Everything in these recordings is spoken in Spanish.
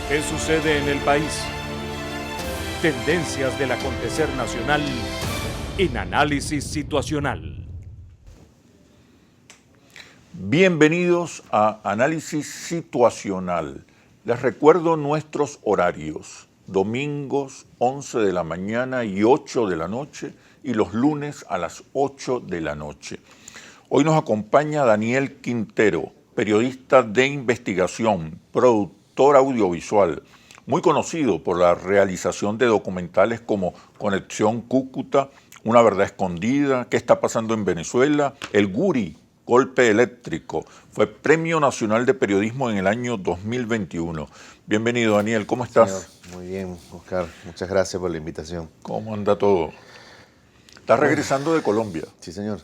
¿Qué sucede en el país? Tendencias del acontecer nacional en Análisis Situacional. Bienvenidos a Análisis Situacional. Les recuerdo nuestros horarios: domingos 11 de la mañana y 8 de la noche, y los lunes a las 8 de la noche. Hoy nos acompaña Daniel Quintero, periodista de investigación, productor audiovisual, muy conocido por la realización de documentales como Conexión Cúcuta, Una verdad escondida, ¿Qué está pasando en Venezuela?, El Guri, Golpe eléctrico. Fue Premio Nacional de Periodismo en el año 2021. Bienvenido, Daniel, ¿cómo estás? Señor, muy bien, Oscar. Muchas gracias por la invitación. ¿Cómo anda todo? Estás regresando de Colombia. Sí, señor.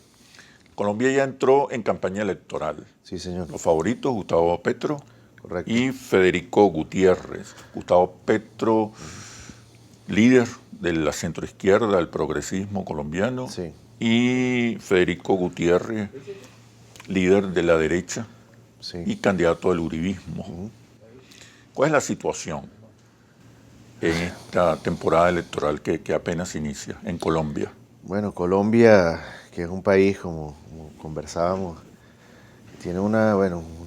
Colombia ya entró en campaña electoral. Sí, señor. Los favoritos, Gustavo Petro. Correcto. Y Federico Gutiérrez. Gustavo Petro, líder de la centroizquierda, del progresismo colombiano. Sí. Y Federico Gutiérrez, líder de la derecha, Sí. y candidato del uribismo. ¿Cuál es la situación en esta temporada electoral que apenas inicia en Colombia? Bueno, Colombia, que es un país, como conversábamos, tiene una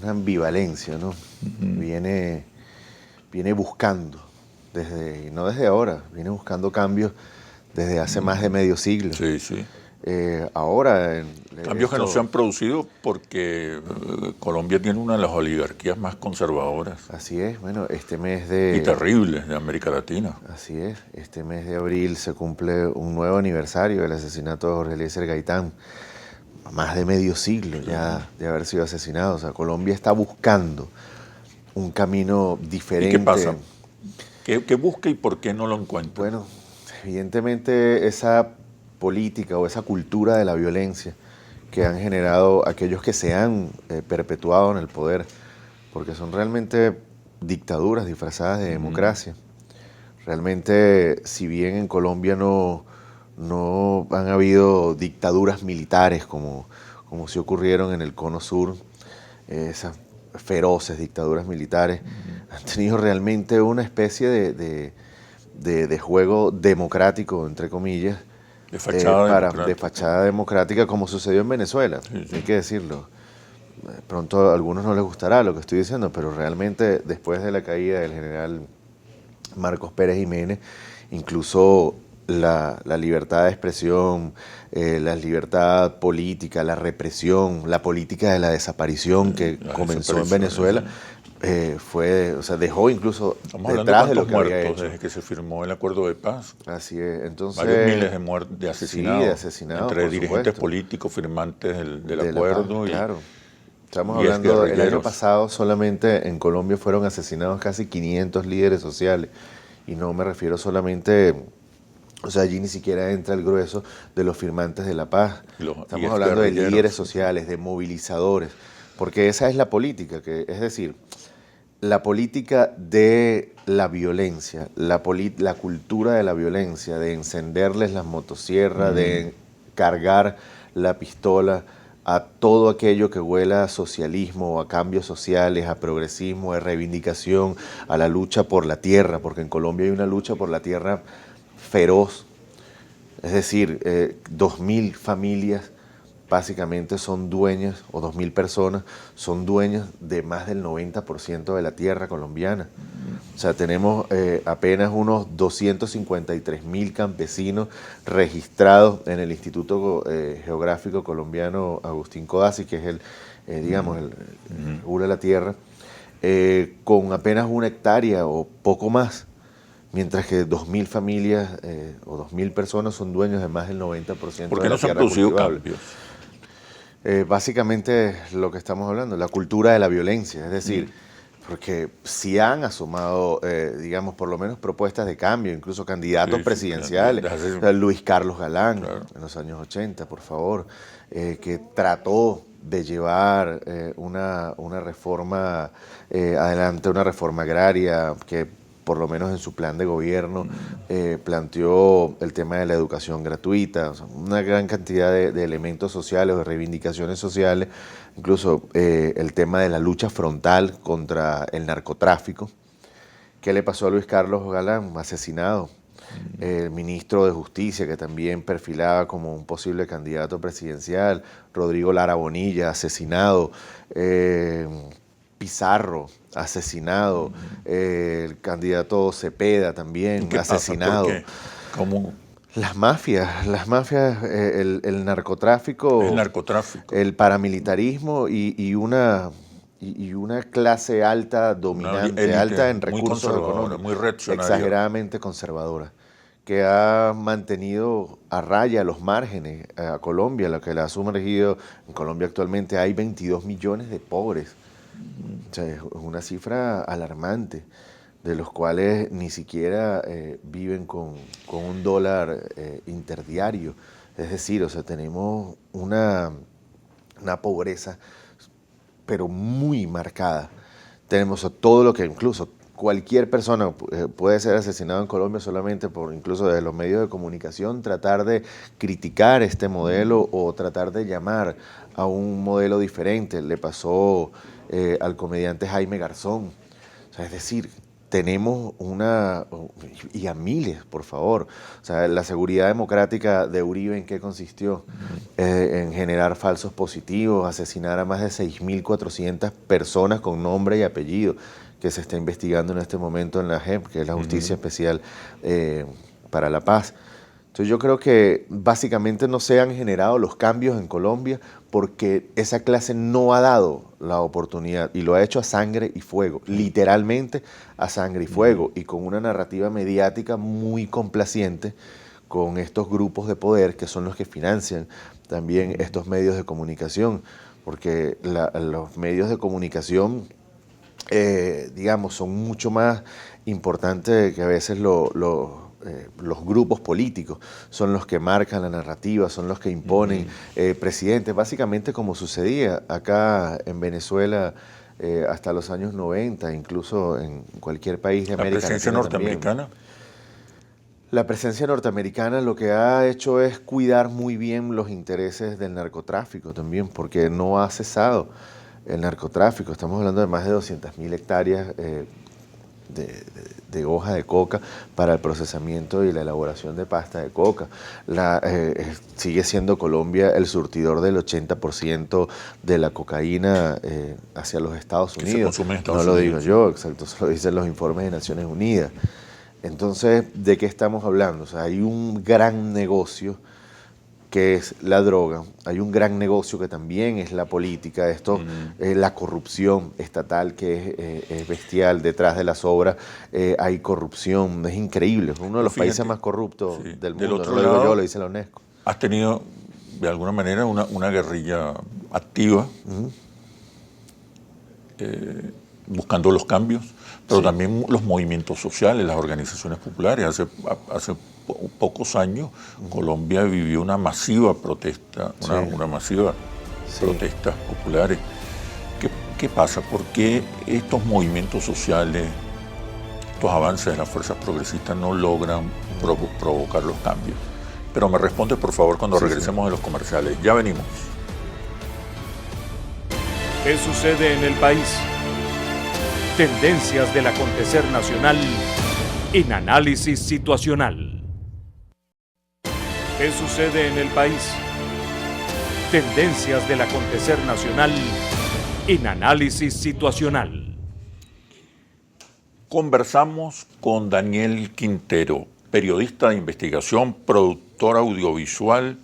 ambivalencia, ¿no? Viene buscando, no desde ahora, viene buscando cambios desde hace más de medio siglo. Sí, sí. Ahora... Cambios que no se han producido porque Colombia tiene una de las oligarquías más conservadoras. Así es, bueno, este mes de... Y terribles de América Latina. Así es, este mes de abril se cumple un nuevo aniversario del asesinato de Jorge Eliezer Gaitán. Más de medio siglo ya de haber sido asesinado. O sea, Colombia está buscando un camino diferente. ¿Y qué pasa? ¿Qué busca y por qué no lo encuentra? Bueno, evidentemente esa política o esa cultura de la violencia que han generado aquellos que se han perpetuado en el poder, porque son realmente dictaduras disfrazadas de democracia. Realmente, si bien en Colombia no han habido dictaduras militares como sí ocurrieron en el Cono Sur, esas feroces dictaduras militares, han tenido realmente una especie de juego democrático, entre comillas, de fachada democrática, como sucedió en Venezuela, sí. Hay que decirlo. Pronto a algunos no les gustará lo que estoy diciendo, pero realmente después de la caída del general Marcos Pérez Jiménez, incluso la libertad de expresión, la libertad política, la represión, la política de la desaparición que comenzó en Venezuela, dejó incluso detrás de lo que había hecho. Desde que se firmó el acuerdo de paz. Así es. Entonces, varios miles de asesinados. Sí, de asesinados, entre dirigentes supuesto. políticos firmantes del acuerdo. Claro. Estamos hablando del año pasado, solamente en Colombia fueron asesinados casi 500 líderes sociales. Y no me refiero solamente... O sea, allí ni siquiera entra el grueso de los firmantes de la paz. Estamos hablando de líderes sociales, de movilizadores, porque esa es la política, es decir, la política de la violencia, la cultura de la violencia, de encenderles las motosierras, de cargar la pistola a todo aquello que huela a socialismo, a cambios sociales, a progresismo, a reivindicación, a la lucha por la tierra, porque en Colombia hay una lucha por la tierra feroz. Es decir, 2.000 familias básicamente son dueñas, o 2.000 personas son dueñas de más del 90% de la tierra colombiana. O sea, tenemos apenas unos 253.000 campesinos registrados en el Instituto Geográfico Colombiano Agustín Codazzi, que es el juro de la tierra, con apenas 1 hectárea o poco más. Mientras que 2.000 familias o 2.000 personas son dueños de más del 90% de la tierra cultivable. ¿Por qué no se han producido cambios? Básicamente lo que estamos hablando, la cultura de la violencia. Es decir, porque si han asomado, por lo menos propuestas de cambio, incluso candidatos presidenciales. Luis Carlos Galán, en los años 80, por favor, que trató de llevar una reforma adelante, una reforma agraria que por lo menos en su plan de gobierno, planteó el tema de la educación gratuita, o sea, una gran cantidad de elementos sociales, de reivindicaciones sociales, incluso el tema de la lucha frontal contra el narcotráfico. ¿Qué le pasó a Luis Carlos Galán? Asesinado. El ministro de Justicia, que también perfilaba como un posible candidato presidencial, Rodrigo Lara Bonilla, asesinado, Pizarro, asesinado, el candidato Cepeda también, asesinado. ¿Por qué? ¿Cómo? Las mafias, el narcotráfico, el paramilitarismo y una clase alta dominante, alta en recursos económicos, muy reaccionaria, exageradamente conservadora, que ha mantenido a raya los márgenes a Colombia, lo que la ha sumergido. En Colombia actualmente hay 22 millones de pobres. O sea, es una cifra alarmante, de los cuales ni siquiera viven con un dólar interdiario. Es decir, o sea, tenemos una pobreza, pero muy marcada. Tenemos todo lo que incluso cualquier persona puede ser asesinado en Colombia solamente por, incluso desde los medios de comunicación, tratar de criticar este modelo o tratar de llamar a un modelo diferente. Le pasó al comediante Jaime Garzón. O sea, es decir, tenemos y a miles, por favor. O sea, la seguridad democrática de Uribe, ¿en qué consistió? En generar falsos positivos, asesinar a más de 6.400 personas con nombre y apellido, que se está investigando en este momento en la JEP, que es la Justicia Especial para la Paz. Entonces yo creo que básicamente no se han generado los cambios en Colombia porque esa clase no ha dado la oportunidad y lo ha hecho a sangre y fuego, literalmente a sangre y fuego, y con una narrativa mediática muy complaciente con estos grupos de poder que son los que financian también estos medios de comunicación, porque los medios de comunicación, digamos, son mucho más importantes que a veces los grupos políticos, son los que marcan la narrativa, son los que imponen presidentes, básicamente como sucedía acá en Venezuela hasta los años 90, incluso en cualquier país de América Latina. ¿La presencia norteamericana? La presencia norteamericana lo que ha hecho es cuidar muy bien los intereses del narcotráfico también, porque no ha cesado el narcotráfico. Estamos hablando de más de 200.000 hectáreas de hoja de coca para el procesamiento y la elaboración de pasta de coca. Sigue siendo Colombia el surtidor del 80% de la cocaína hacia los Estados Unidos. Se consume en Estados Unidos. Lo digo yo, exacto, eso lo dicen los informes de Naciones Unidas. Entonces, ¿de qué estamos hablando? O sea, hay un gran negocio que es la droga, hay un gran negocio que también es la política, la corrupción estatal que es bestial, detrás de las obras hay corrupción, es increíble, es uno de los países más corruptos del mundo, otro no lo digo yo, lo dice la UNESCO. Has tenido, de alguna manera, una guerrilla activa, buscando los cambios, pero también los movimientos sociales, las organizaciones populares. Hace pocos años Colombia vivió una masiva protesta, una masiva protestas populares. ¿Qué pasa? ¿Por qué estos movimientos sociales, estos avances de las fuerzas progresistas no logran provocar los cambios? Pero me responde, por favor, cuando regresemos de los comerciales. Ya venimos. ¿Qué sucede en el país? Tendencias del acontecer nacional en análisis situacional. ¿Qué sucede en el país? Tendencias del acontecer nacional en análisis situacional. Conversamos con Daniel Quintero, periodista de investigación, productor audiovisual,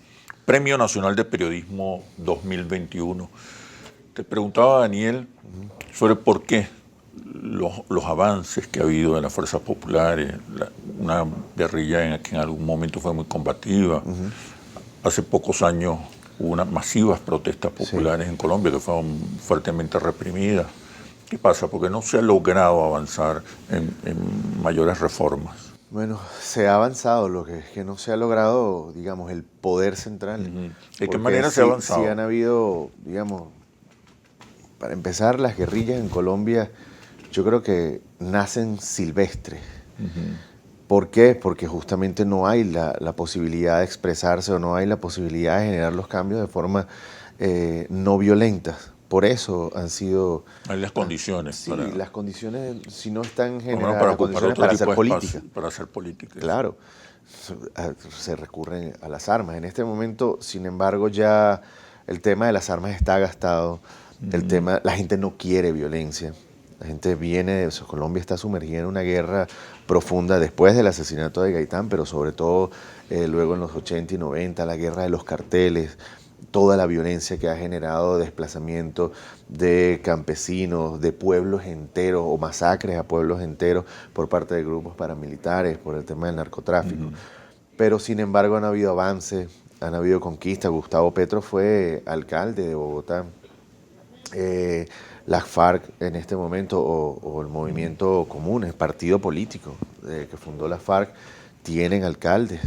Premio Nacional de Periodismo 2021. Te preguntaba, Daniel, sobre por qué los avances que ha habido de las fuerzas populares, una guerrilla que en algún momento fue muy combativa. Hace pocos años hubo unas masivas protestas populares en Colombia que fueron fuertemente reprimidas. ¿Qué pasa? Porque no se ha logrado avanzar en mayores reformas. Bueno, se ha avanzado, lo que es que no se ha logrado, digamos, el poder central. ¿De qué manera se ha avanzado? Sí han habido, digamos, para empezar, las guerrillas en Colombia, yo creo que nacen silvestres. ¿Por qué? Porque justamente no hay la posibilidad de expresarse o no hay la posibilidad de generar los cambios de forma no violentas. por eso han sido... Hay las condiciones. Sí, las condiciones, si no están para generadas, las condiciones para hacer política. Para hacer política. Claro, se recurren a las armas. En este momento, sin embargo, ya el tema de las armas está gastado. La gente no quiere violencia. La gente Colombia está sumergida en una guerra profunda después del asesinato de Gaitán, pero sobre todo luego en los 80 y 90, la guerra de los carteles, toda la violencia que ha generado desplazamiento de campesinos, de pueblos enteros o masacres a pueblos enteros por parte de grupos paramilitares por el tema del narcotráfico. Pero sin embargo han habido avances, han habido conquistas. Gustavo Petro fue alcalde de Bogotá. Las FARC en este momento, o el Movimiento Común, el partido político que fundó las FARC, tienen alcaldes,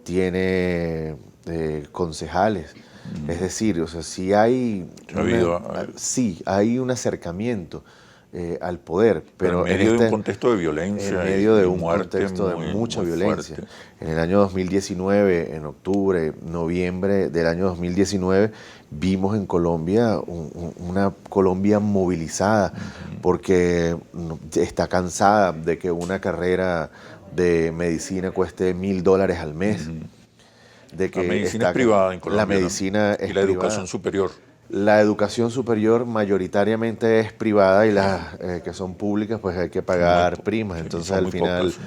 tiene concejales. Es decir, o sea, sí hay un acercamiento al poder, pero en medio de un contexto de violencia. En medio de un contexto de mucha violencia. Fuerte. En el año 2019, en octubre, noviembre del año 2019, vimos en Colombia una Colombia movilizada, porque está cansada de que una carrera de medicina cueste $1.000 al mes. De que la medicina es privada en Colombia. La medicina es y la privada. Educación superior. La educación superior mayoritariamente es privada y las que son públicas pues hay que pagar primas. Entonces al final pocas,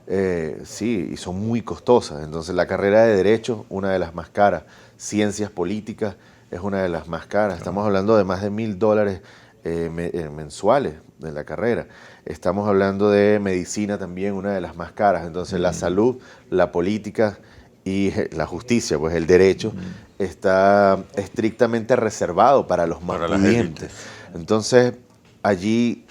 ¿no? Sí, y son muy costosas. Entonces la carrera de Derecho, una de las más caras. Ciencias Políticas es una de las más caras. Estamos hablando de más de $1.000 mensuales de la carrera. Estamos hablando de Medicina también, una de las más caras. Entonces la salud, la política y la justicia, pues el derecho, está estrictamente reservado para los más pudientes. Entonces, allí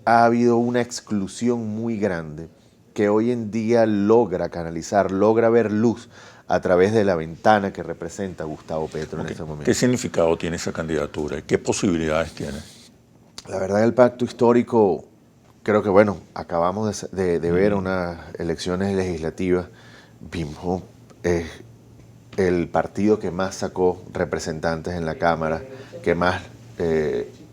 ha habido una exclusión muy grande que hoy en día logra canalizar, logra ver luz a través de la ventana que representa Gustavo Petro en este momento. ¿Qué significado tiene esa candidatura? ¿Qué posibilidades tiene? La verdad, el pacto histórico, creo que, bueno, acabamos de ver unas elecciones legislativas. Vimos el partido que más sacó representantes en la Cámara, que más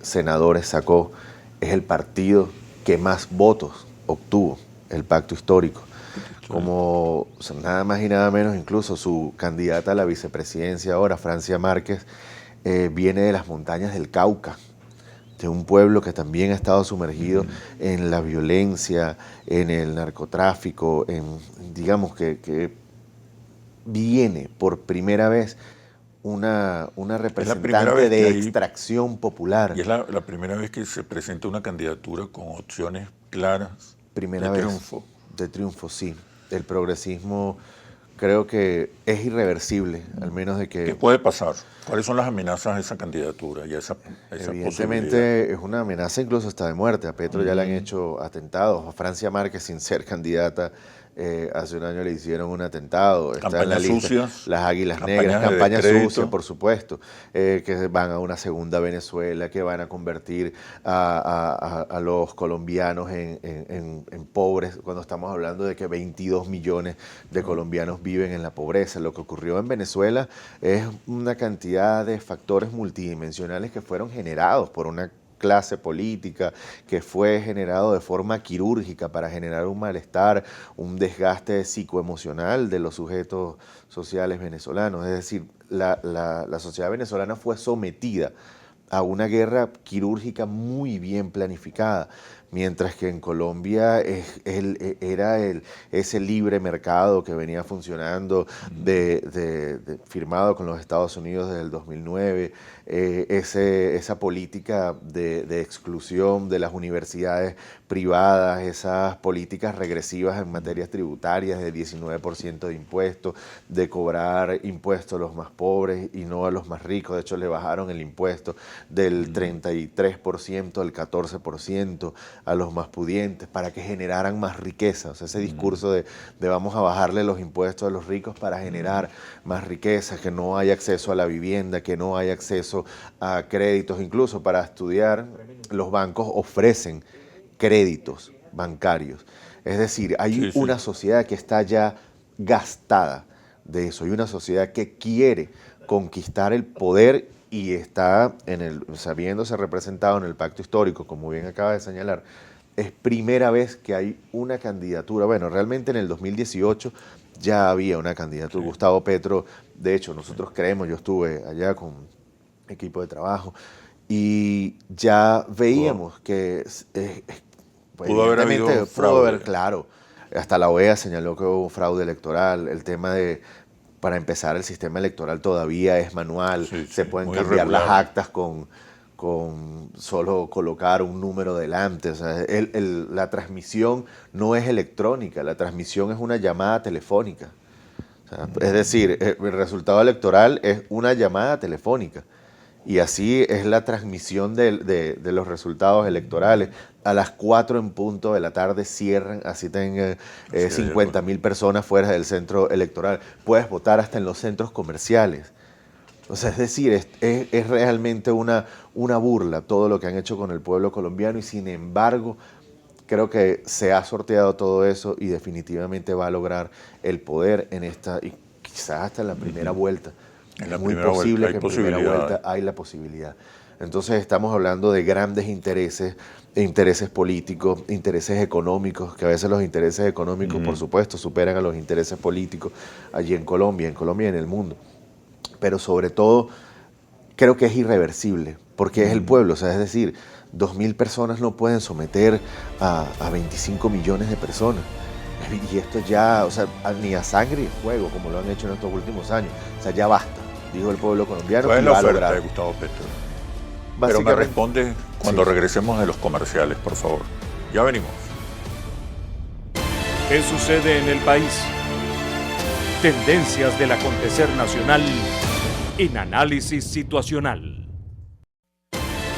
senadores sacó, es el partido que más votos obtuvo, el Pacto Histórico. Como nada más y nada menos, incluso su candidata a la vicepresidencia ahora, Francia Márquez, viene de las montañas del Cauca, de un pueblo que también ha estado sumergido en la violencia, en el narcotráfico, digamos que viene por primera vez una representante de extracción popular. Y es la primera vez que se presenta una candidatura con opciones claras triunfo. De triunfo, sí. El progresismo creo que es irreversible, al menos de que... ¿Qué puede pasar? ¿Cuáles son las amenazas a esa candidatura y a esa Evidentemente es una amenaza incluso hasta de muerte. A Petro ya le han hecho atentados. A Francia Márquez, sin ser candidata, hace un año le hicieron un atentado. Está en la lista. Sucias, las Águilas Negras, campañas sucias, por supuesto, que van a una segunda Venezuela, que van a convertir a los colombianos en pobres, cuando estamos hablando de que 22 millones de colombianos viven en la pobreza. Lo que ocurrió en Venezuela es una cantidad de factores multidimensionales que fueron generados por una clase política, que fue generado de forma quirúrgica para generar un malestar, un desgaste psicoemocional de los sujetos sociales venezolanos. Es decir, la sociedad venezolana fue sometida a una guerra quirúrgica muy bien planificada, mientras que en Colombia era ese libre mercado que venía funcionando firmado con los Estados Unidos desde el 2009, esa política de exclusión de las universidades privadas, esas políticas regresivas en materias tributarias de 19% de impuestos, de cobrar impuestos a los más pobres y no a los más ricos. De hecho, le bajaron el impuesto del 33% al 14% a los más pudientes para que generaran más riqueza. O sea, ese discurso de vamos a bajarle los impuestos a los ricos para generar más riqueza, que no haya acceso a la vivienda, que no haya acceso a créditos. Incluso para estudiar, los bancos ofrecen créditos bancarios. Es decir, hay una sociedad que está ya gastada de eso. Hay una sociedad que quiere conquistar el poder y está viéndose representado en el pacto histórico, como bien acaba de señalar, es primera vez que hay una candidatura. Bueno, realmente en el 2018 ya había una candidatura. Sí. Gustavo Petro, de hecho, nosotros creemos, yo estuve allá con equipo de trabajo y ya veíamos que pues, pudo haber habido fraude. Claro, hasta la OEA señaló que hubo fraude electoral, el tema de, para empezar, el sistema electoral todavía es manual, se pueden cambiar las actas con solo colocar un número delante. O sea, la transmisión no es electrónica, la transmisión es una llamada telefónica. O sea, es decir, el resultado electoral es una llamada telefónica. Y así es la transmisión de los resultados electorales. A las 4 en punto de la tarde cierran, así tengan 50.000 personas fuera del centro electoral. Puedes votar hasta en los centros comerciales. O sea, es decir, es realmente una burla todo lo que han hecho con el pueblo colombiano y sin embargo creo que se ha sorteado todo eso y definitivamente va a lograr el poder en esta, y quizás hasta en la primera vuelta. Es muy posible que en primera vuelta hay la posibilidad. Entonces estamos hablando de grandes intereses políticos, intereses económicos, que a veces los intereses económicos, por supuesto, superan a los intereses políticos allí en Colombia y en el mundo. Pero sobre todo creo que es irreversible, porque es el pueblo, o sea, es decir, 2.000 personas no pueden someter a 25 millones de personas. Y esto ya, o sea, ni a sangre y fuego, como lo han hecho en estos últimos años. O sea, ya basta, dijo el pueblo colombiano. ¿Cuál es la oferta de Gustavo Petro? Pero me responde cuando regresemos de los comerciales, por favor. Ya venimos. ¿Qué sucede en el país? Tendencias del acontecer nacional en análisis situacional.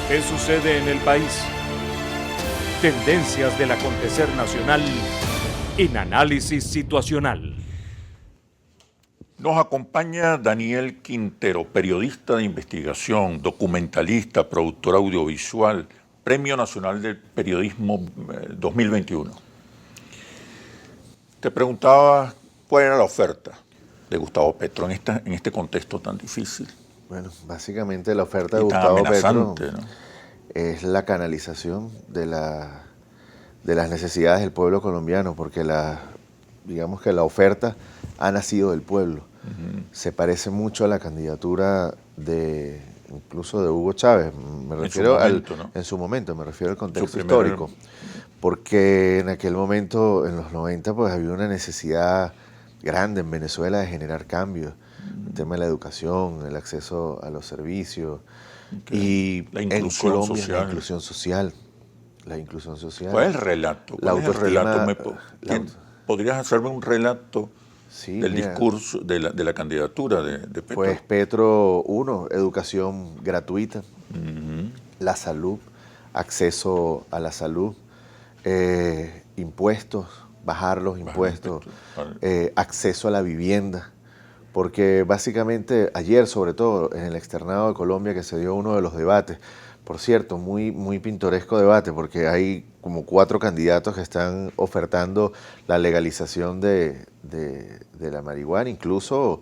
¿Qué sucede en el país? Tendencias del acontecer nacional en análisis situacional. Nos acompaña Daniel Quintero, periodista de investigación, documentalista, productor audiovisual, Premio Nacional del Periodismo 2021. Te preguntaba cuál era la oferta de Gustavo Petro en este contexto tan difícil. Bueno, básicamente la oferta de Gustavo Petro, ¿no?, es la canalización de las necesidades del pueblo colombiano, porque digamos que la oferta ha nacido del pueblo. Se parece mucho a la candidatura incluso de Hugo Chávez, me refiero en su momento, me refiero al contexto histórico, porque en aquel momento, en los 90, pues había una necesidad grande en Venezuela de generar cambios, el tema de la educación, el acceso a los servicios, y en Colombia la inclusión social. La inclusión social. ¿Cuál es el relato? ¿Podrías hacerme un relato del discurso, de la candidatura de Petro? Pues Petro, educación gratuita, la salud, acceso a la salud, impuestos, bajar los impuestos, acceso a la vivienda. Porque básicamente ayer, sobre todo en el externado de Colombia, que se dio uno de los debates, por cierto, muy, muy pintoresco debate, porque hay como 4 candidatos que están ofertando la legalización de la marihuana. Incluso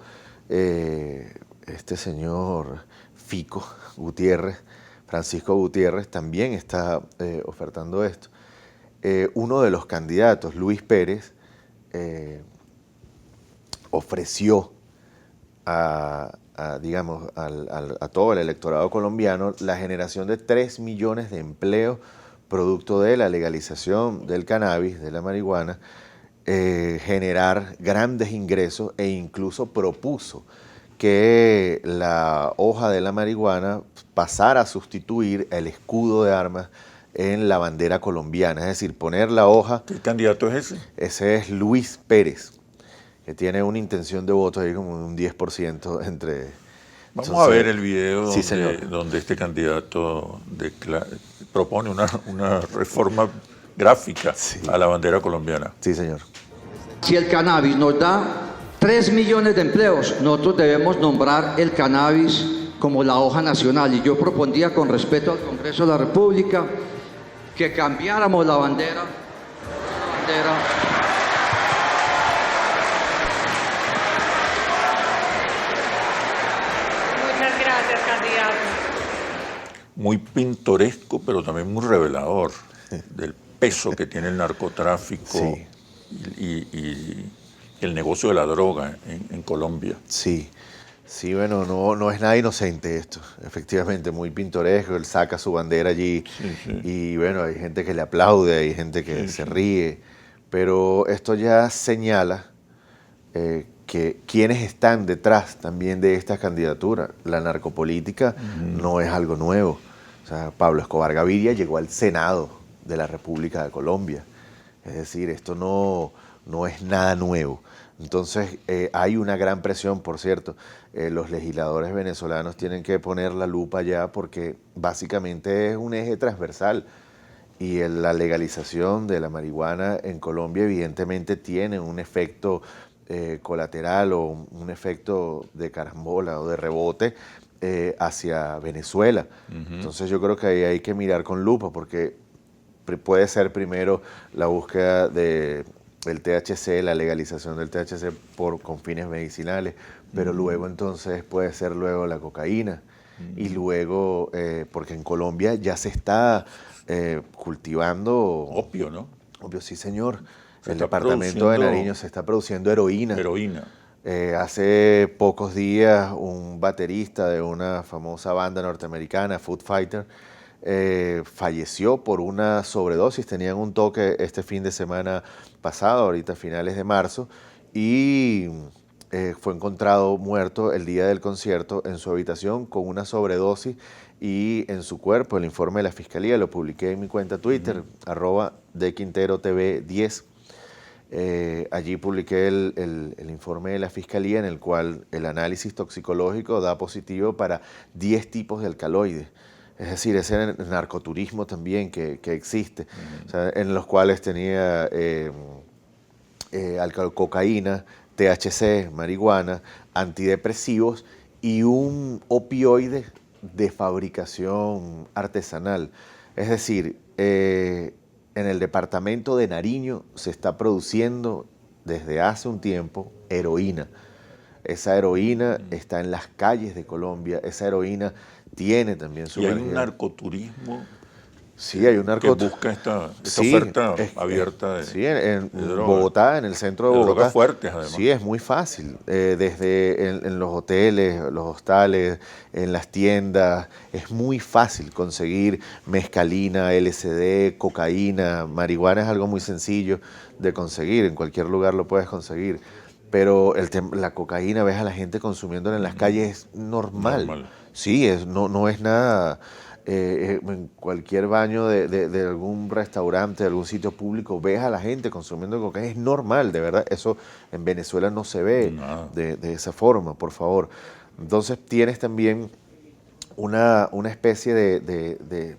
este señor Fico Gutiérrez, Francisco Gutiérrez, también está ofertando esto. Uno de los candidatos, Luis Pérez, ofreció a todo el electorado colombiano la generación de 3 millones de empleos producto de la legalización del cannabis, de la marihuana, generar grandes ingresos e incluso propuso que la hoja de la marihuana pasara a sustituir el escudo de armas en la bandera colombiana, es decir, poner la hoja... ¿Qué candidato es ese? Ese es Luis Pérez, que tiene una intención de voto ahí como un 10% entre... Vamos a ver el video donde este candidato propone una reforma gráfica a la bandera colombiana. Sí, señor. Si el cannabis nos da 3 millones de empleos, nosotros debemos nombrar el cannabis como la hoja nacional. Y yo propondría, con respeto al Congreso de la República, que cambiáramos la bandera. Muchas gracias. Gracias, candidato. Muy pintoresco, pero también muy revelador del peso que tiene el narcotráfico Sí. y el negocio de la droga en Colombia. Sí, sí, bueno, no es nada inocente esto, efectivamente, muy pintoresco, él saca su bandera allí y bueno, hay gente que le aplaude, hay gente que se ríe, pero esto ya señala que quienes están detrás también de esta candidatura. La narcopolítica no es algo nuevo. O sea, Pablo Escobar Gaviria llegó al Senado de la República de Colombia. Es decir, esto no es nada nuevo. Entonces, hay una gran presión, por cierto. Los legisladores venezolanos tienen que poner la lupa ya porque básicamente es un eje transversal. Y la legalización de la marihuana en Colombia evidentemente tiene un efecto colateral o un efecto de carambola o de rebote hacia Venezuela. Entonces yo creo que ahí hay que mirar con lupa porque puede ser primero la búsqueda del THC, la legalización del THC con fines medicinales, pero luego entonces puede ser luego la cocaína y luego, porque en Colombia ya se está cultivando Opio, ¿no? Opio, sí señor. Se El está departamento de Nariño se está produciendo heroína. Heroína. Hace pocos días un baterista de una famosa banda norteamericana, Foo Fighters, falleció por una sobredosis. Tenían un toque este fin de semana pasado, ahorita a finales de marzo, y fue encontrado muerto el día del concierto en su habitación con una sobredosis y en su cuerpo. El informe de la Fiscalía lo publiqué en mi cuenta Twitter, @dequinterotv10. Allí publiqué el informe de la Fiscalía en el cual el análisis toxicológico da positivo para 10 tipos de alcaloides. Es decir, ese narcoturismo también que existe, o sea, en los cuales tenía cocaína, THC, marihuana, antidepresivos y un opioide de fabricación artesanal. Es decir, en el departamento de Nariño se está produciendo desde hace un tiempo heroína. Esa heroína está en las calles de Colombia, esa heroína tiene también su... Y hay un narcoturismo. Sí, hay un que busca esta oferta abierta de, sí, en droga. Bogotá, en el centro de Bogotá. Drogas fuertes, además. Sí, es muy fácil. Desde en los hoteles, los hostales, en las tiendas, es muy fácil conseguir mezcalina, LSD, cocaína, marihuana es algo muy sencillo de conseguir. En cualquier lugar lo puedes conseguir. Pero la cocaína, ves a la gente consumiéndola en las calles, es normal. Sí, no es nada... en cualquier baño de algún restaurante, de algún sitio público, ves a la gente consumiendo cocaína, es normal, de verdad, eso en Venezuela no se ve de esa forma, por favor. Entonces tienes también una especie de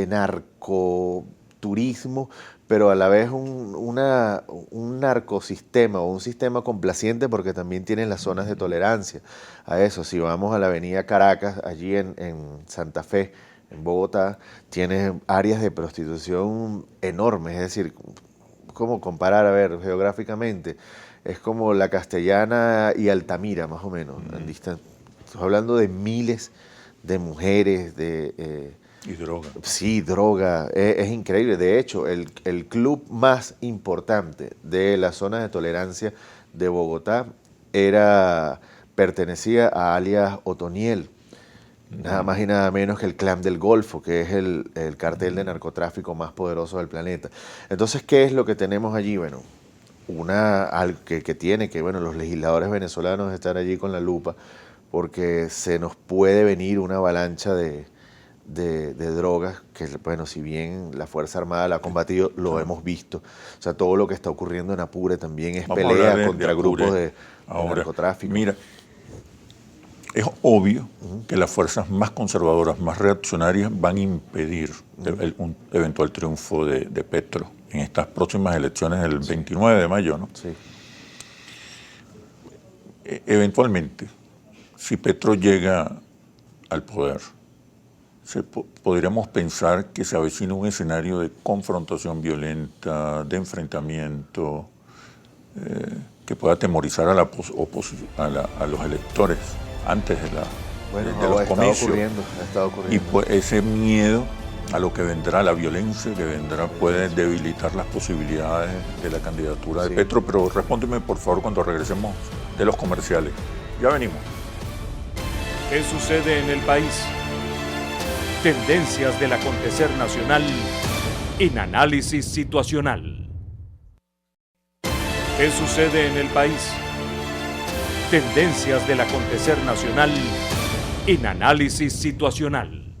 narcoturismo, pero a la vez un narcosistema o un sistema complaciente porque también tienen las zonas de tolerancia a eso. Si vamos a la avenida Caracas, allí en Santa Fe, en Bogotá, tienes áreas de prostitución enormes, es decir, ¿cómo comparar? A ver, geográficamente, es como la Castellana y Altamira, más o menos, en distancia. Estoy hablando de miles de mujeres, y droga. Sí, droga. Es increíble. De hecho, el club más importante de la zona de tolerancia de Bogotá pertenecía a alias Otoniel. Nada más y nada menos que el Clan del Golfo, que es el cartel de narcotráfico más poderoso del planeta. Entonces, ¿qué es lo que tenemos allí? Bueno, algo que tiene que, bueno, los legisladores venezolanos están allí con la lupa porque se nos puede venir una avalancha de drogas, que bueno, si bien la Fuerza Armada la ha combatido, lo hemos visto. O sea, todo lo que está ocurriendo en Apure también es pelea contra grupos de narcotráfico. Mira, es obvio que las fuerzas más conservadoras, más reaccionarias, van a impedir un eventual triunfo de Petro en estas próximas elecciones del 29 de mayo, ¿no? Sí. Eventualmente, si Petro llega al poder, podríamos pensar que se avecina un escenario de confrontación violenta, de enfrentamiento, que pueda atemorizar a los electores antes de los comicios. Ha estado ocurriendo. Y pues ese miedo a lo que vendrá, la violencia que vendrá, puede debilitar las posibilidades de la candidatura de Petro. Pero respóndeme, por favor, cuando regresemos de los comerciales. Ya venimos. ¿Qué sucede en el país? Tendencias del acontecer nacional en Análisis Situacional. ¿Qué sucede en el país? Tendencias del acontecer nacional en Análisis Situacional.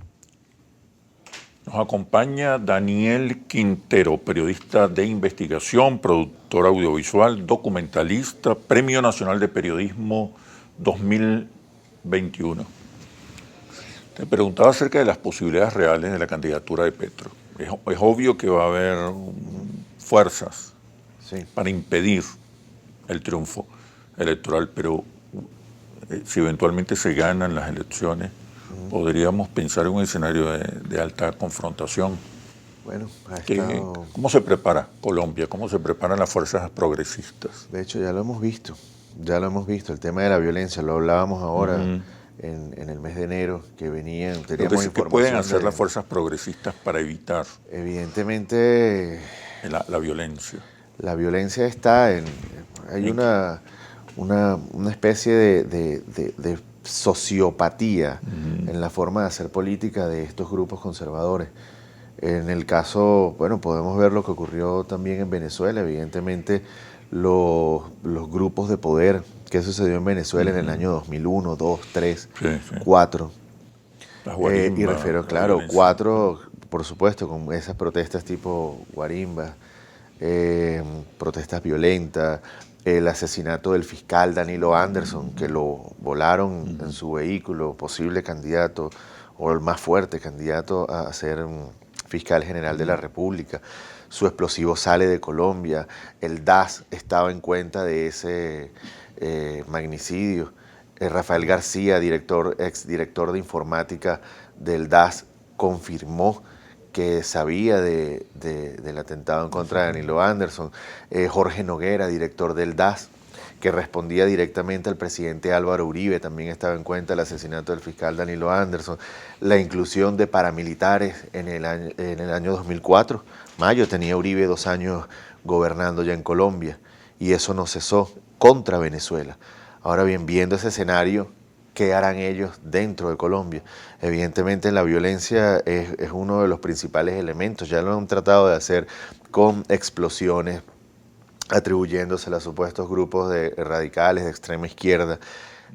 Nos acompaña Daniel Quintero, periodista de investigación, productor audiovisual, documentalista, Premio Nacional de Periodismo 2021. Te preguntaba acerca de las posibilidades reales de la candidatura de Petro. Es obvio que va a haber fuerzas para impedir el triunfo electoral, pero si eventualmente se ganan las elecciones, podríamos pensar en un escenario de alta confrontación. Bueno, ¿Cómo se prepara Colombia? ¿Cómo se preparan las fuerzas progresistas? De hecho, ya lo hemos visto. El tema de la violencia, lo hablábamos ahora en el mes de enero, que venían, teníamos información. ¿Qué pueden hacer las fuerzas progresistas para evitar evidentemente la violencia? La violencia está hay una especie de sociopatía en la forma de hacer política de estos grupos conservadores. En el caso, bueno, podemos ver lo que ocurrió también en Venezuela. Evidentemente, los grupos de poder que sucedió en Venezuela en el año 2001, 2, 3, 4. Y refiero, claro, 4, por supuesto, con esas protestas tipo guarimba, protestas violentas, el asesinato del fiscal Danilo Anderson, que lo volaron en su vehículo, posible candidato, o el más fuerte candidato a ser fiscal general de la República. Su explosivo sale de Colombia, el DAS estaba en cuenta de ese magnicidio. Rafael García, exdirector de informática del DAS, confirmó que sabía del atentado en contra de Danilo Anderson. Jorge Noguera, director del DAS, que respondía directamente al presidente Álvaro Uribe, también estaba en cuenta el asesinato del fiscal Danilo Anderson. La inclusión de paramilitares en el año 2004. Mayo tenía Uribe 2 años gobernando ya en Colombia, y eso no cesó contra Venezuela. Ahora bien, viendo ese escenario, ¿qué harán ellos dentro de Colombia? Evidentemente la violencia es uno de los principales elementos. Ya lo han tratado de hacer con explosiones, atribuyéndosela a supuestos grupos de radicales de extrema izquierda.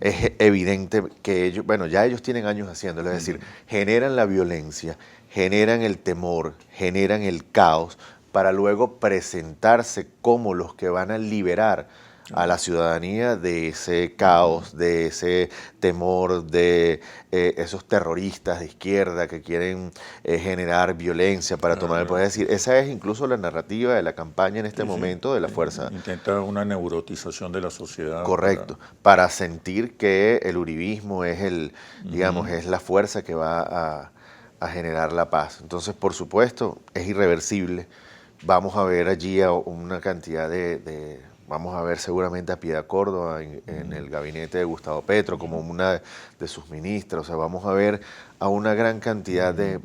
Es evidente que ellos, bueno, ya ellos tienen años haciéndolo, es decir, generan la violencia, generan el temor, generan el caos, para luego presentarse como los que van a liberar a la ciudadanía de ese caos, de ese temor, de esos terroristas de izquierda que quieren generar violencia para tomar el poder. Es decir, esa es incluso la narrativa de la campaña en este momento de la fuerza. Intenta una neurotización de la sociedad. Correcto, para sentir que el uribismo es digamos, es la fuerza que va a generar la paz. Entonces, por supuesto, es irreversible. Vamos a ver allí una cantidad vamos a ver seguramente a Piedad Córdoba en el gabinete de Gustavo Petro como una de sus ministras. O sea, vamos a ver a una gran cantidad de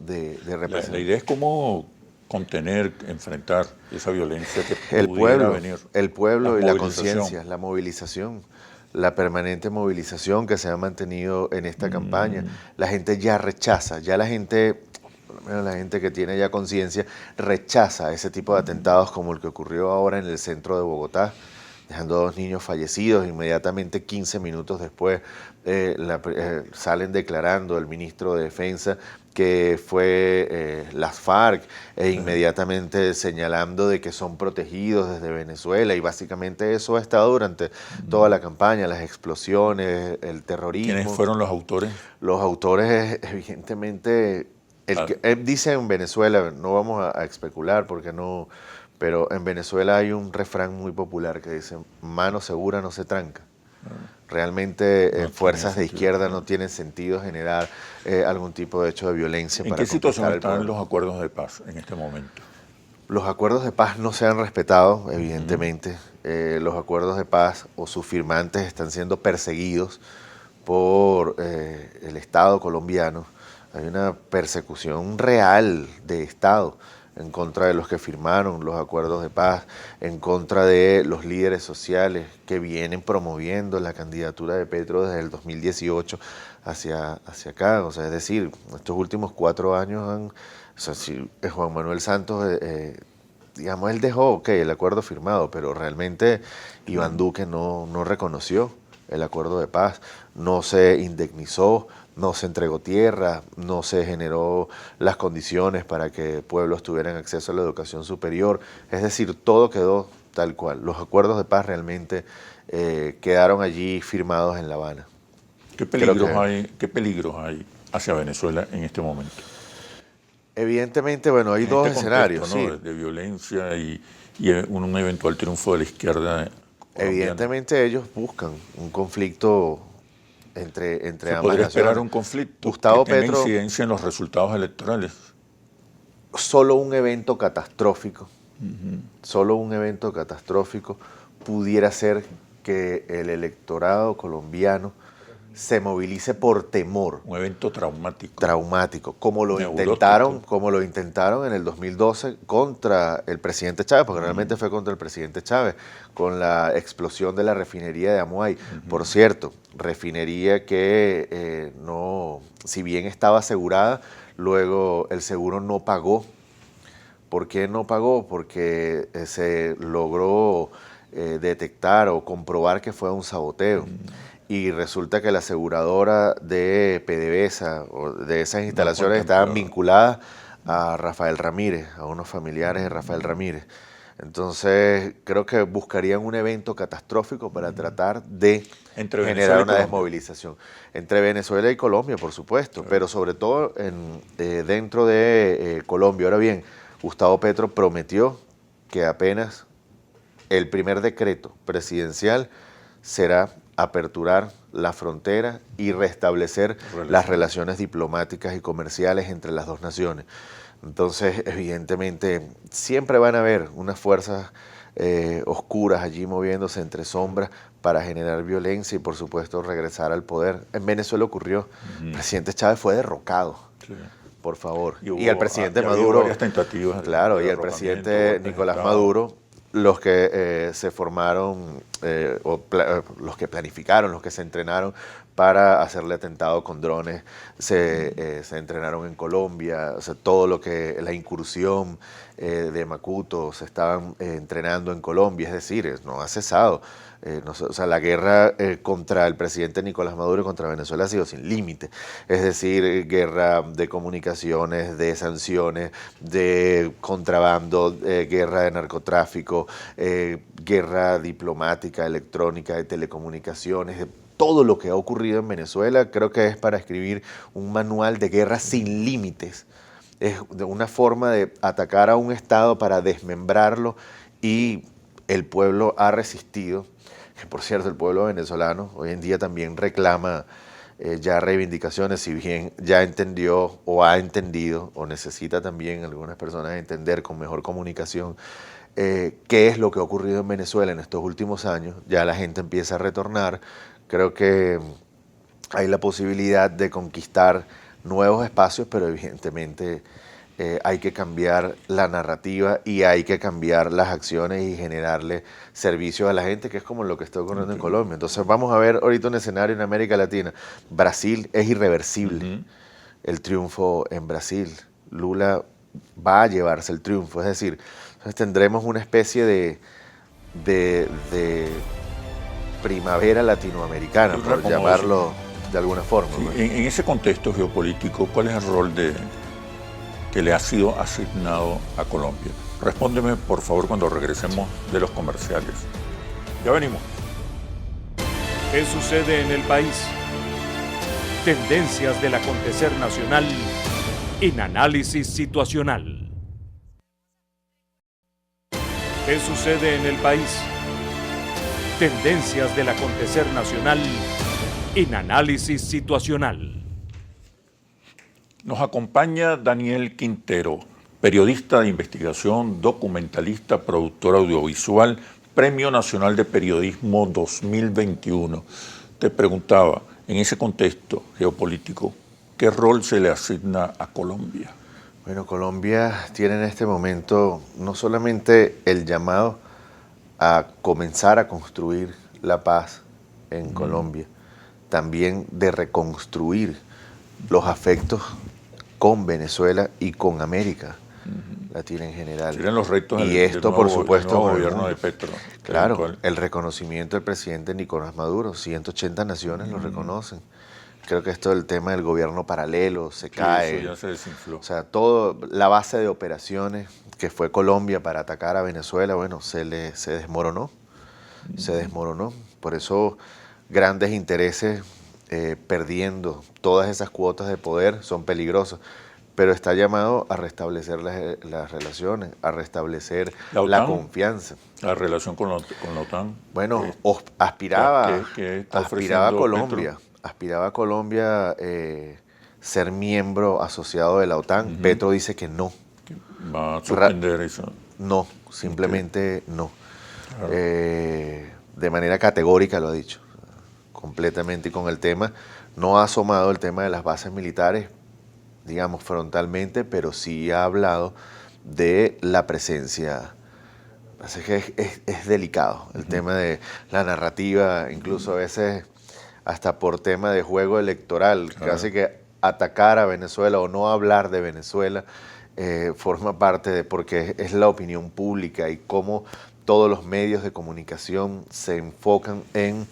representantes. La idea es cómo contener, enfrentar esa violencia que pudiera venir. El pueblo y la conciencia, la movilización, la permanente movilización que se ha mantenido en esta campaña. La gente ya rechaza, ya la gente que tiene ya conciencia rechaza ese tipo de atentados como el que ocurrió ahora en el centro de Bogotá, dejando 2 niños fallecidos. Inmediatamente 15 minutos después salen declarando el ministro de Defensa que fue las FARC, inmediatamente señalando de que son protegidos desde Venezuela, y básicamente eso ha estado durante toda la campaña, las explosiones, el terrorismo. ¿Quiénes fueron los autores? Los autores, evidentemente, dice en Venezuela, no vamos a especular porque no, pero en Venezuela hay un refrán muy popular que dice: mano segura no se tranca. Realmente fuerzas de izquierda no tienen sentido generar algún tipo de hecho de violencia. ¿En qué situación están los acuerdos de paz en este momento? Los acuerdos de paz no se han respetado, evidentemente. Los acuerdos de paz o sus firmantes están siendo perseguidos por el Estado colombiano. Hay una persecución real de Estado en contra de los que firmaron los acuerdos de paz, en contra de los líderes sociales que vienen promoviendo la candidatura de Petro desde el 2018 hacia acá. O sea, es decir, estos últimos 4 años han... O sea, si Juan Manuel Santos, digamos, él dejó el acuerdo firmado, pero realmente Iván Duque no reconoció el acuerdo de paz, no se indemnizó, no se entregó tierra, no se generó las condiciones para que pueblos tuvieran acceso a la educación superior. Es decir, todo quedó tal cual. Los acuerdos de paz realmente quedaron allí firmados en La Habana. ¿Qué peligros hay hacia Venezuela en este momento? Evidentemente, bueno, hay dos escenarios, ¿no? Sí. De violencia y un eventual triunfo de la izquierda colombiana. Evidentemente ellos buscan un conflicto entre ambas naciones. ¿Podría esperar un conflicto Gustavo que tenga Petro, incidencia en los resultados electorales? Solo un evento catastrófico, solo un evento catastrófico pudiera ser que el electorado colombiano se movilice por temor. Un evento traumático. Traumático, como lo intentaron en el 2012 contra el presidente Chávez, porque realmente fue contra el presidente Chávez, con la explosión de la refinería de Amuay. Por cierto, refinería que no, si bien estaba asegurada, luego el seguro no pagó. ¿Por qué no pagó? Porque se logró detectar o comprobar que fue un saboteo. Y resulta que la aseguradora de PDVSA o de esas instalaciones estaban vinculadas a Rafael Ramírez, a unos familiares de Rafael Ramírez. Entonces creo que buscarían un evento catastrófico para tratar de generar una desmovilización. Entre Venezuela y Colombia, por supuesto, claro, pero sobre todo dentro de Colombia. Ahora bien, Gustavo Petro prometió que apenas el primer decreto presidencial será aperturar la frontera y restablecer las relaciones diplomáticas y comerciales entre las dos naciones. Entonces, evidentemente, siempre van a haber unas fuerzas oscuras allí moviéndose entre sombras para generar violencia y, por supuesto, regresar al poder. En Venezuela ocurrió. El presidente Chávez fue derrocado. Sí. Por favor. Y el presidente Maduro, claro, y el presidente Nicolás Maduro, los que se formaron, los que planificaron, los que se entrenaron para hacerle atentado con drones, se entrenaron en Colombia. O sea, todo lo que, la incursión de Macuto, se estaban entrenando en Colombia, es decir, no ha cesado. O sea, la guerra contra el presidente Nicolás Maduro y contra Venezuela ha sido sin límite. Es decir, guerra de comunicaciones, de sanciones, de contrabando, guerra de narcotráfico, guerra diplomática, electrónica, de telecomunicaciones, de todo lo que ha ocurrido en Venezuela. Creo que es para escribir un manual de guerra sin límites. Es una forma de atacar a un Estado para desmembrarlo, y el pueblo ha resistido. Por cierto, el pueblo venezolano hoy en día también reclama ya reivindicaciones, si bien ya entendió o ha entendido, o necesita también algunas personas entender con mejor comunicación qué es lo que ha ocurrido en Venezuela en estos últimos años. Ya la gente empieza a retornar. Creo que hay la posibilidad de conquistar nuevos espacios, pero evidentemente hay que cambiar la narrativa y hay que cambiar las acciones y generarle servicios a la gente, que es como lo que está ocurriendo en Colombia. Entonces vamos a ver ahorita un escenario en América Latina. Brasil es irreversible. El triunfo en Brasil. Lula va a llevarse el triunfo. Es decir, entonces tendremos una especie de primavera latinoamericana, por llamarlo de alguna forma. Sí, en ese contexto geopolítico, ¿cuál es el rol que le ha sido asignado a Colombia? Respóndeme, por favor, cuando regresemos de los comerciales. Ya venimos. ¿Qué sucede en el país? Tendencias del acontecer nacional en Análisis Situacional. ¿Qué sucede en el país? Tendencias del acontecer nacional en Análisis Situacional. Nos acompaña Daniel Quintero, periodista de investigación, documentalista, productor audiovisual, Premio Nacional de Periodismo 2021. Te preguntaba, En ese contexto geopolítico, ¿qué rol se le asigna a Colombia? Bueno, Colombia tiene en este momento no solamente el llamado a comenzar a construir la paz en Colombia, también de reconstruir los afectos con Venezuela y con América Latina en general. Serían los retos y esto, por supuesto, con el gobierno de Petro. Claro, el reconocimiento del presidente Nicolás Maduro, 180 naciones lo reconocen. Creo que esto del tema del gobierno paralelo se cae. Eso ya se desinfló. O sea, todo la base de operaciones que fue Colombia para atacar a Venezuela, bueno, se desmoronó. Se desmoronó. Por eso grandes intereses perdiendo todas esas cuotas de poder son peligrosos. Pero está llamado a restablecer las relaciones, a restablecer la confianza. La relación con la OTAN. Bueno, aspiraba a Colombia ser miembro asociado de la OTAN. Petro dice que no. ¿Va a suspender eso? No, simplemente no. Claro. De manera categórica lo ha dicho, completamente. Y con el tema, no ha asomado el tema de las bases militares, digamos, frontalmente, pero sí ha hablado de la presencia. Así que es delicado el tema de la narrativa, incluso a veces hasta por tema de juego electoral, claro. Casi que atacar a Venezuela o no hablar de Venezuela forma parte de, porque es la opinión pública y cómo todos los medios de comunicación se enfocan en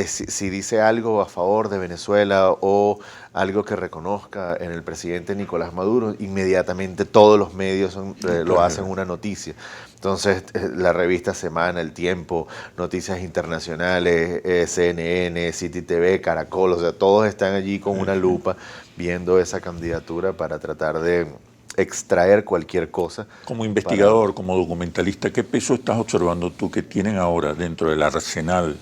si dice algo a favor de Venezuela o algo que reconozca en el presidente Nicolás Maduro, inmediatamente todos los medios lo hacen una noticia. Entonces, la revista Semana, El Tiempo, Noticias Internacionales, CNN, City TV, Caracol, o sea, todos están allí con una lupa viendo esa candidatura para tratar de extraer cualquier cosa. Como investigador, como documentalista, ¿qué peso estás observando tú que tienen ahora dentro del arsenal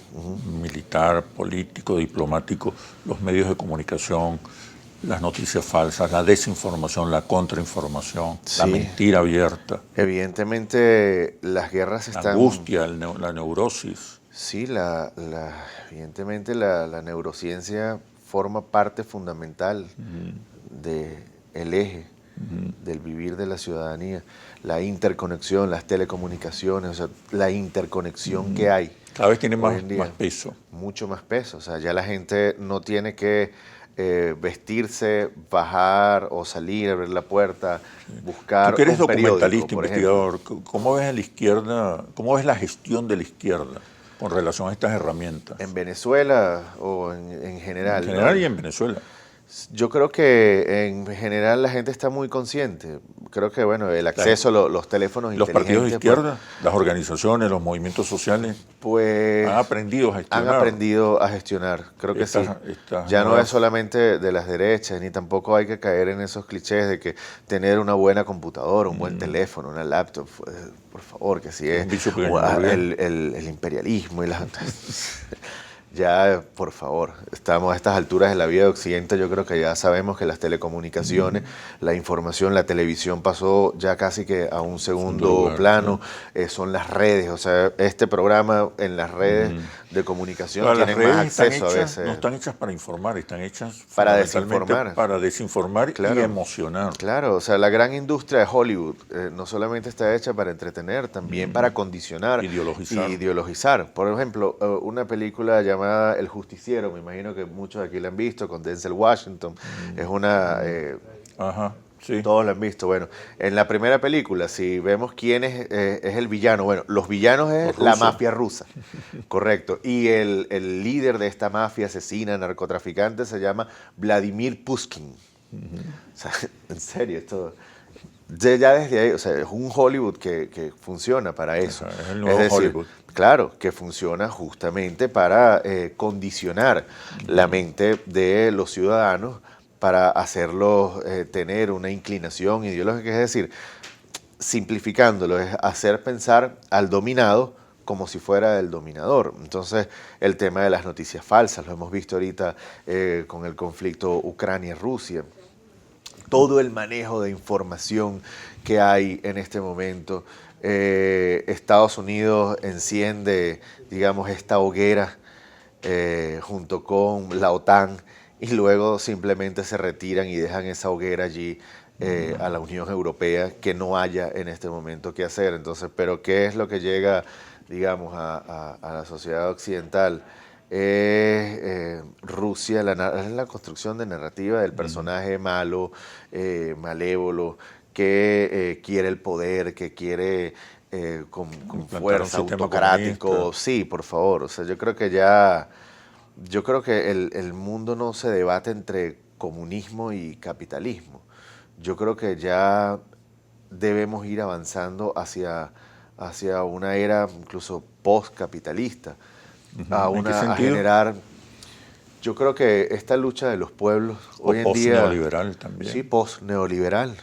militar, político, diplomático, los medios de comunicación, las noticias falsas, la desinformación, la contrainformación, sí, la mentira abierta? Evidentemente las guerras están... La angustia, la neurosis. Sí, evidentemente la neurociencia forma parte fundamental del eje del vivir de la ciudadanía, la interconexión, las telecomunicaciones, o sea, la interconexión que hay. Cada vez tiene más peso. Mucho más peso, o sea, ya la gente no tiene que vestirse, bajar o salir, abrir la puerta, buscar. Tú que eres documentalista, por investigador, ejemplo. ¿Cómo ves a la izquierda, cómo ves la gestión de la izquierda con relación a estas herramientas? ¿En Venezuela o en general? En general, ¿no? Y en Venezuela. Yo creo que en general la gente está muy consciente. Creo que, bueno, el acceso a los teléfonos los inteligentes... Los partidos de izquierda, las organizaciones, los movimientos sociales, pues han aprendido a gestionar. Han aprendido a gestionar, creo que sí. Ya no es solamente de las derechas, ni tampoco hay que caer en esos clichés de que tener una buena computadora, un buen teléfono, una laptop, por favor, que sí es el imperialismo y las... Ya, por favor, estamos a estas alturas de la vida de Occidente, yo creo que ya sabemos que las telecomunicaciones, la información, la televisión pasó ya casi que a un segundo plano, son las redes, o sea, este programa en las redes de comunicación tienen más acceso a veces. No están hechas para informar, están hechas para desinformar. Para desinformar, claro, y emocionar. Claro, o sea, la gran industria de Hollywood no solamente está hecha para entretener, también para condicionar y ideologizar. Por ejemplo, una película llamada El Justiciero, me imagino que muchos aquí la han visto, con Denzel Washington, es una... sí. Todos la han visto. Bueno, en la primera película, si vemos quién es el villano, bueno, los villanos es la mafia rusa, correcto, y el líder de esta mafia asesina, narcotraficante, se llama Vladimir Pushkin. O sea, en serio, esto... Ya desde ahí, o sea, es un Hollywood que funciona para eso. Es el nuevo Hollywood. Claro, que funciona justamente para condicionar la mente de los ciudadanos para hacerlos tener una inclinación ideológica. Es decir, simplificándolo, es hacer pensar al dominado como si fuera el dominador. Entonces, el tema de las noticias falsas, lo hemos visto ahorita con el conflicto Ucrania-Rusia. Todo el manejo de información que hay en este momento. Estados Unidos enciende, digamos, esta hoguera junto con la OTAN, y luego simplemente se retiran y dejan esa hoguera allí a la Unión Europea, que no haya en este momento qué hacer. Entonces, ¿pero qué es lo que llega, digamos, a la sociedad occidental? Rusia, es la construcción de narrativa del personaje malo, malévolo, que quiere el poder, que quiere con fuerza, autocrático. Sí, por favor. O sea, yo creo que el mundo no se debate entre comunismo y capitalismo. Yo creo que ya debemos ir avanzando hacia una era incluso post-capitalista, a generar. Yo creo que esta lucha de los pueblos hoy en día... Post-neoliberal también. Sí, post-neoliberal.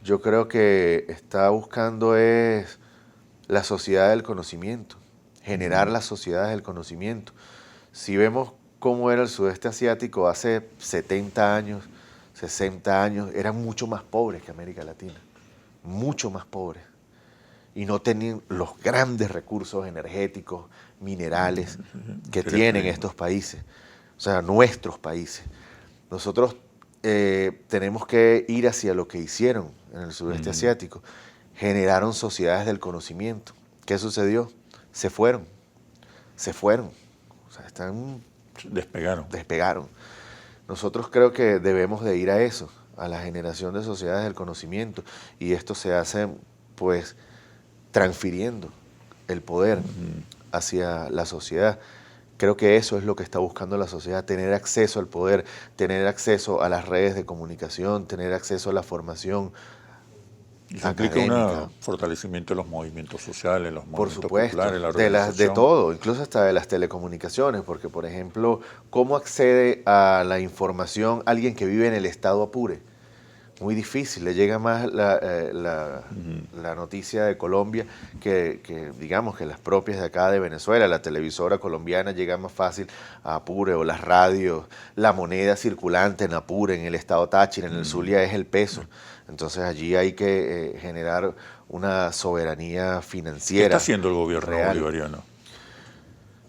Yo creo que está buscando es la sociedad del conocimiento, generar las sociedades del conocimiento. Si vemos cómo era el sudeste asiático hace 70 años, 60 años, eran mucho más pobres que América Latina, mucho más pobres. Y no tenían los grandes recursos energéticos, minerales que tienen estos países, o sea, nuestros países. Nosotros tenemos que ir hacia lo que hicieron en el sudeste asiático. Generaron sociedades del conocimiento. ¿Qué sucedió? Se fueron. O sea, despegaron. Nosotros creo que debemos de ir a eso, a la generación de sociedades del conocimiento, y esto se hace, pues, transfiriendo el poder hacia la sociedad. Creo que eso es lo que está buscando la sociedad, tener acceso al poder, tener acceso a las redes de comunicación, tener acceso a la formación académica. Implica un fortalecimiento de los movimientos sociales, los movimientos populares, la organización. De todo, incluso hasta de las telecomunicaciones, porque, por ejemplo, ¿cómo accede a la información alguien que vive en el estado Apure? Muy difícil, le llega más la noticia de Colombia que digamos que las propias de acá de Venezuela. La televisora colombiana llega más fácil a Apure, o las radios, la moneda circulante en Apure, en el estado Táchira, en el Zulia es el peso. Entonces allí hay que generar una soberanía financiera. ¿Qué está haciendo el gobierno bolivariano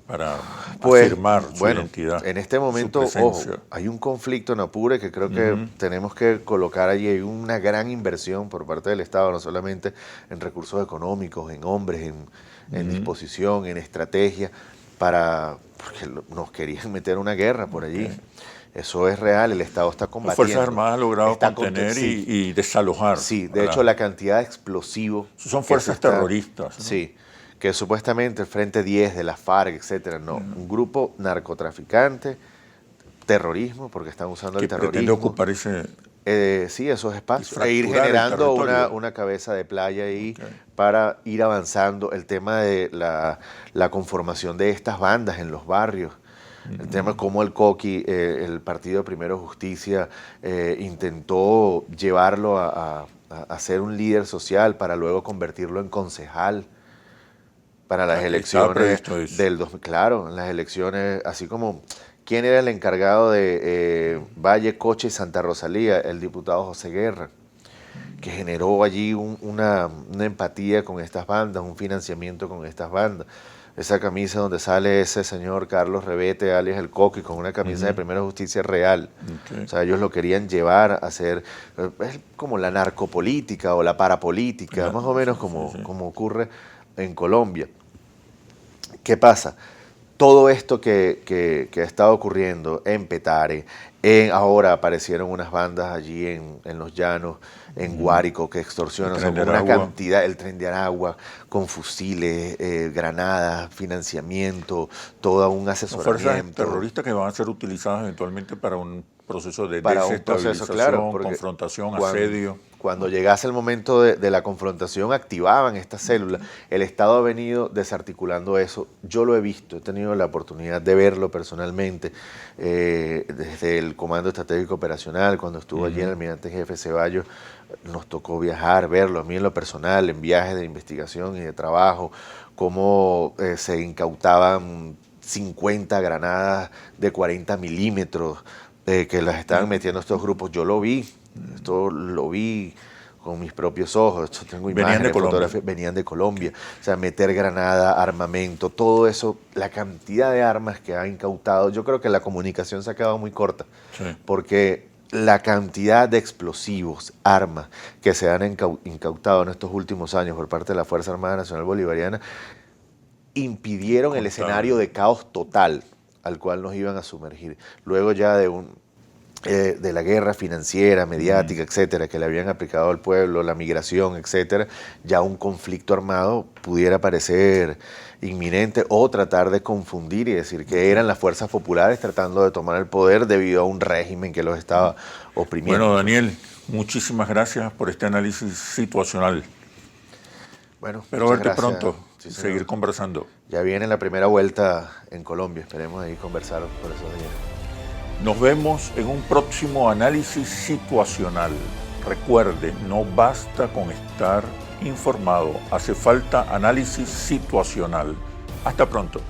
para afirmar su identidad? En este momento, ojo, hay un conflicto en Apure que creo que tenemos que colocar allí. Hay una gran inversión por parte del Estado, no solamente en recursos económicos, en hombres, en disposición, en estrategia, porque nos querían meter una guerra por allí. Eso es real, el Estado está combatiendo. Las Fuerzas Armadas han logrado contener y desalojar. Sí, de hecho la cantidad de explosivos... Son fuerzas terroristas, ¿no? Sí, que supuestamente el Frente 10 de la FARC, etcétera, no. Un grupo narcotraficante, terrorismo, porque están usando el terrorismo. Pretende ocupar esos espacios. E ir generando una cabeza de playa ahí para ir avanzando. El tema de la conformación de estas bandas en los barrios. El tema de cómo el Coqui, el Partido Primero Justicia, intentó llevarlo a ser un líder social para luego convertirlo en concejal para las elecciones del 2000. Claro, en las elecciones, así como quién era el encargado de Valle, Coche y Santa Rosalía, el diputado José Guerra, que generó allí una empatía con estas bandas, un financiamiento con estas bandas. Esa camisa donde sale ese señor Carlos Rebete, alias el Coqui, con una camisa de Primera Justicia real. O sea, ellos lo querían llevar a hacer, es como la narcopolítica o la parapolítica, más o menos como ocurre en Colombia. ¿Qué pasa? Todo esto que ha estado ocurriendo en Petare, ahora aparecieron unas bandas allí en los llanos, en Guárico, que extorsionan con una cantidad, el Tren de Aragua, con fusiles, granadas, financiamiento, todo un asesoramiento. Fuerzas terroristas que van a ser utilizadas eventualmente para un proceso de desestabilización, confrontación, asedio. Cuando llegase el momento de la confrontación, activaban estas células. El Estado ha venido desarticulando eso. Yo lo he visto, he tenido la oportunidad de verlo personalmente, desde el Comando Estratégico Operacional, cuando estuvo allí el almirante jefe Ceballos, nos tocó viajar, verlo. A mí en lo personal, en viajes de investigación y de trabajo, cómo se incautaban 50 granadas de 40 milímetros, que las estaban metiendo estos grupos. Yo lo vi, esto lo vi con mis propios ojos. Yo tengo imágenes, fotografías, venían de Colombia. O sea, meter granada, armamento, todo eso, la cantidad de armas que ha incautado. Yo creo que la comunicación se ha quedado muy corta, sí, porque la cantidad de explosivos, armas que se han incautado en estos últimos años por parte de la Fuerza Armada Nacional Bolivariana impidieron el escenario de caos total al cual nos iban a sumergir. Luego ya de la guerra financiera, mediática, etcétera, que le habían aplicado al pueblo, la migración, etcétera, ya un conflicto armado pudiera parecer inminente o tratar de confundir y decir que eran las fuerzas populares tratando de tomar el poder debido a un régimen que los estaba oprimiendo. Bueno, Daniel, muchísimas gracias por este análisis situacional. Bueno, espero verte pronto, sí, seguir conversando. Ya viene la primera vuelta en Colombia, esperemos ahí conversar por esos días. Nos vemos en un próximo análisis situacional. Recuerde, no basta con estar informado, hace falta análisis situacional. Hasta pronto.